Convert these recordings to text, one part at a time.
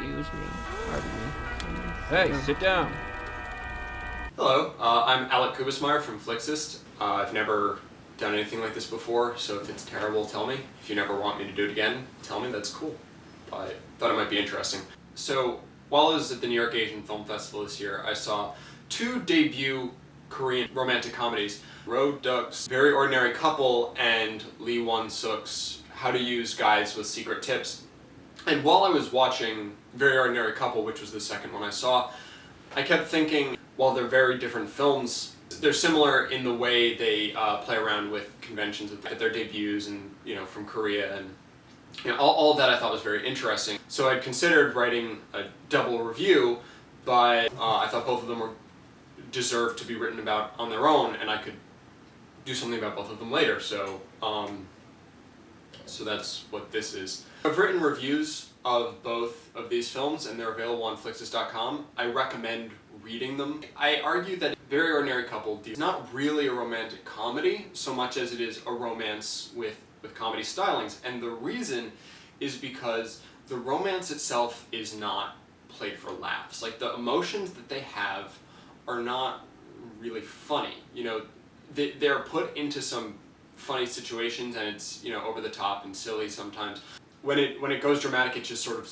Excuse me. Pardon me. Hey, sit down. Hello, I'm Alec Kubas-Meyer from Flixist. I've never done anything like this before, so if it's terrible, tell me. If you never want me to do it again, tell me, that's cool. I thought it might be interesting. So, while I was at the New York Asian Film Festival this year, I saw two debut Korean romantic comedies, Deok's Very Ordinary Couple and Won-Suk's How to Use Guys with Secret Tips. And while I was watching Very Ordinary Couple, which was the second one I saw, I kept thinking, while they're very different films, they're similar in the way they play around with conventions at their debuts and, from Korea, and all of that I thought was very interesting. So I'd considered writing a double review, but I thought both of them deserved to be written about on their own, and I could do something about both of them later. So that's what this is. I've written reviews of both of these films, and they're available on Flixist.com. I recommend reading them. I argue that Very Ordinary Couple is not really a romantic comedy so much as it is a romance with comedy stylings, and the reason is because the romance itself is not played for laughs. Like, the emotions that they have are not really funny. They're put into some funny situations, and it's over the top and silly sometimes. When it goes dramatic, it's just sort of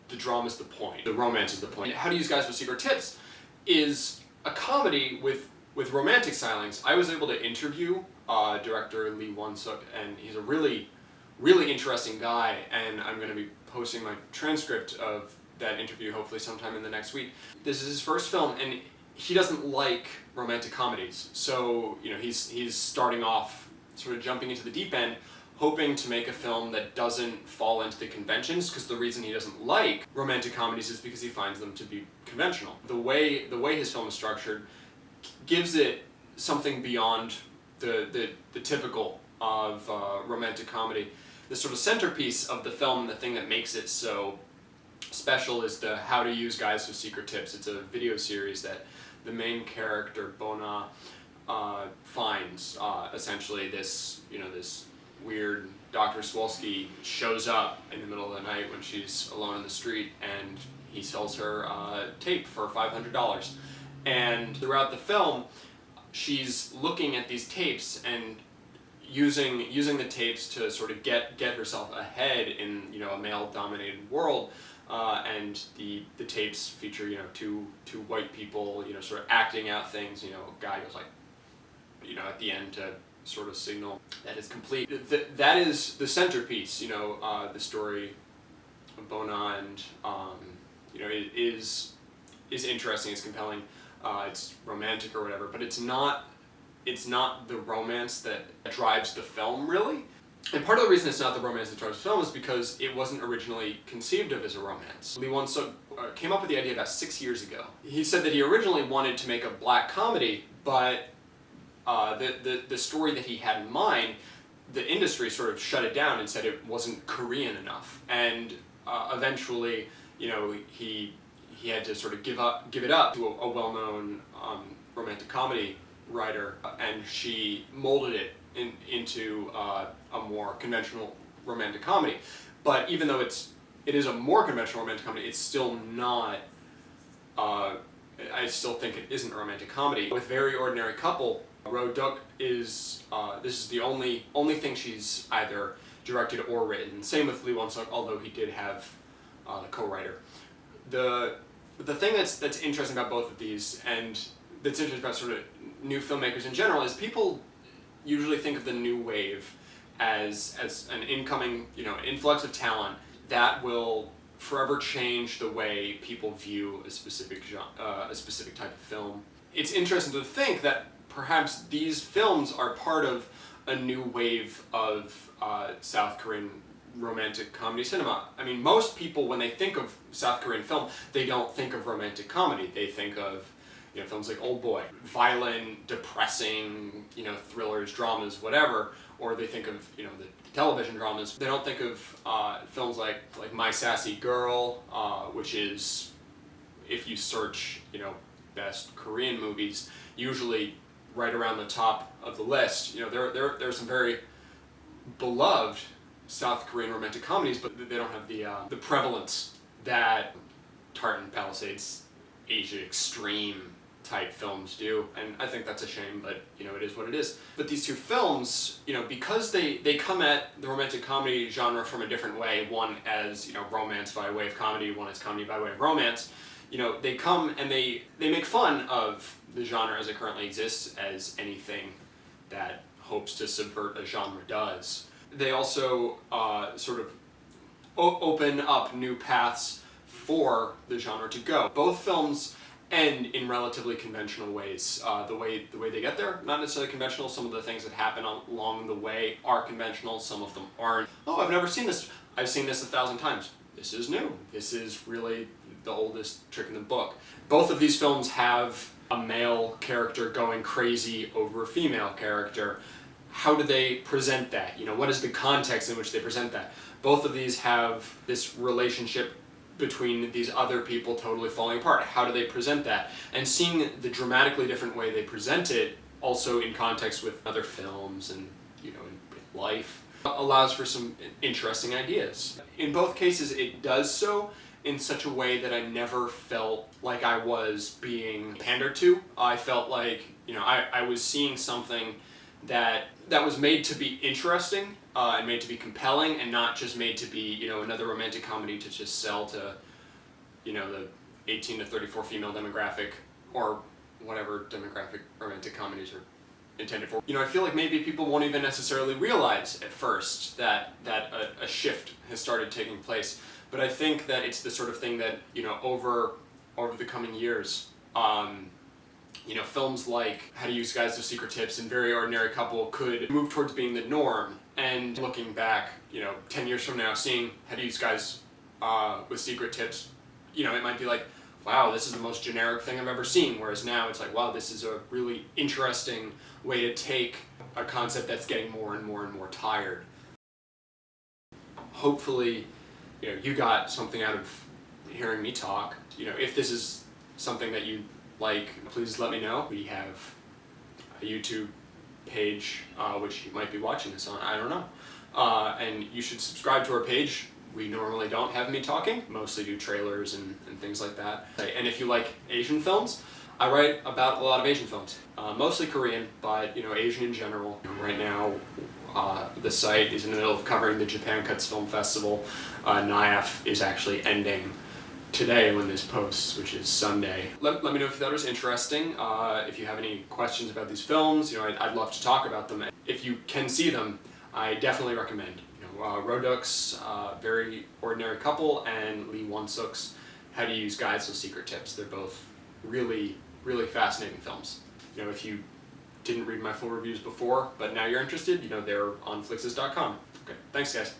the drama's the point, the romance is the point. How to Use Guys with Secret Tips is a comedy with romantic stylings. I was able to interview director Won-Suk, and he's a really, really interesting guy, and I'm going to be posting my transcript of that interview hopefully sometime in the next week. This is his first film, and he doesn't like romantic comedies, so he's starting off, sort of jumping into the deep end, hoping to make a film that doesn't fall into the conventions, because the reason he doesn't like romantic comedies is because he finds them to be conventional. The way his film is structured gives it something beyond the typical of romantic comedy. The sort of centerpiece of the film, the thing that makes it so special, is the How to Use Guys with Secret Tips. It's a video series that the main character, Bona, finds. Essentially this weird Dr. Swolsky shows up in the middle of the night when she's alone in the street, and he sells her tape for $500. And throughout the film, she's looking at these tapes and using the tapes to sort of get herself ahead in a male-dominated world. And the tapes feature two white people sort of acting out things. A guy goes like at the end to sort of signal that it's complete. That is the centerpiece. The story of Bona, and it is interesting. It's compelling. It's romantic or whatever, but it's not the romance that drives the film, really. And part of the reason it's not the romance that drives the film is because it wasn't originally conceived of as a romance. Won-Suk came up with the idea about 6 years ago. He said that he originally wanted to make a black comedy, but the story that he had in mind, the industry sort of shut it down and said it wasn't Korean enough. And eventually, he had to sort of give it up to a well-known romantic comedy writer, and she molded it into a more conventional romantic comedy. But even though it is a more conventional romantic comedy, it's still not. I still think it isn't a romantic comedy. With Very Ordinary Couple, Deok is this is the only thing she's either directed or written. Same with Won-Suk, although he did have a co-writer. The thing that's interesting about both of these, and that's interesting about sort of new filmmakers in general, is people usually think of the new wave as an incoming influx of talent that will forever change the way people view a specific type of film. It's interesting to think that perhaps these films are part of a new wave of South Korean romantic comedy cinema. I mean, most people, when they think of South Korean film, they don't think of romantic comedy. They think of films like Old Boy, violent, depressing, thrillers, dramas, whatever, or they think of the television dramas. They don't think of films like My Sassy Girl, which is, if you search best Korean movies, usually right around the top of the list. There are some very beloved South Korean romantic comedies, but they don't have the prevalence that Tartan Palisades Asia Extreme type films do, and I think that's a shame, but you know, it is what it is. But these two films, you know, because they come at the romantic comedy genre from a different way, one as, you know, romance by way of comedy, one as comedy by way of romance, you know, they come and they make fun of the genre as it currently exists, as anything that hopes to subvert a genre does. They also sort of open up new paths for the genre to go. Both films end in relatively conventional ways. The way they get there, not necessarily conventional. Some of the things that happen along the way are conventional, some of them aren't. Oh, I've never seen this. I've seen this 1,000 times. This is new. This is really the oldest trick in the book. Both of these films have a male character going crazy over a female character. How do they present that? You know, what is the context in which they present that? Both of these have this relationship between these other people totally falling apart. How do they present that? And seeing the dramatically different way they present it, also in context with other films and, you know, in life, allows for some interesting ideas. In both cases, it does so in such a way that I never felt like I was being pandered to. I felt like, you know, I was seeing something that was made to be interesting and made to be compelling, and not just made to be, you know, another romantic comedy to just sell to, you know, the 18 to 34 female demographic, or whatever demographic romantic comedies are intended for. You know, I feel like maybe people won't even necessarily realize at first that a shift has started taking place, but I think that it's the sort of thing that, you know, over the coming years, you know, films like How to Use Guys with Secret Tips and Very Ordinary Couple could move towards being the norm. And looking back, you know, 10 years from now, seeing How to Use Guys with Secret Tips, you know, it might be like, wow, this is the most generic thing I've ever seen. Whereas now it's like, wow, this is a really interesting way to take a concept that's getting more and more and more tired. Hopefully, you know, you got something out of hearing me talk. You know, if this is something that you like, please let me know. We have a YouTube page, which you might be watching this on, I don't know. And you should subscribe to our page. We normally don't have me talking, mostly do trailers and things like that. And if you like Asian films, I write about a lot of Asian films. Mostly Korean, but, you know, Asian in general. Right now, the site is in the middle of covering the Japan Cuts Film Festival. NYAFF is actually ending today when this posts, which is Sunday. Let me know if you thought it was interesting. If you have any questions about these films, you know, I'd love to talk about them. If you can see them, I definitely recommend. You know, Roduk's Very Ordinary Couple and Won-Suk's How to Use Guides with Secret Tips. They're both really, really fascinating films. You know, if you didn't read my full reviews before, but now you're interested, you know, they're on Flixist.com. Okay, thanks guys.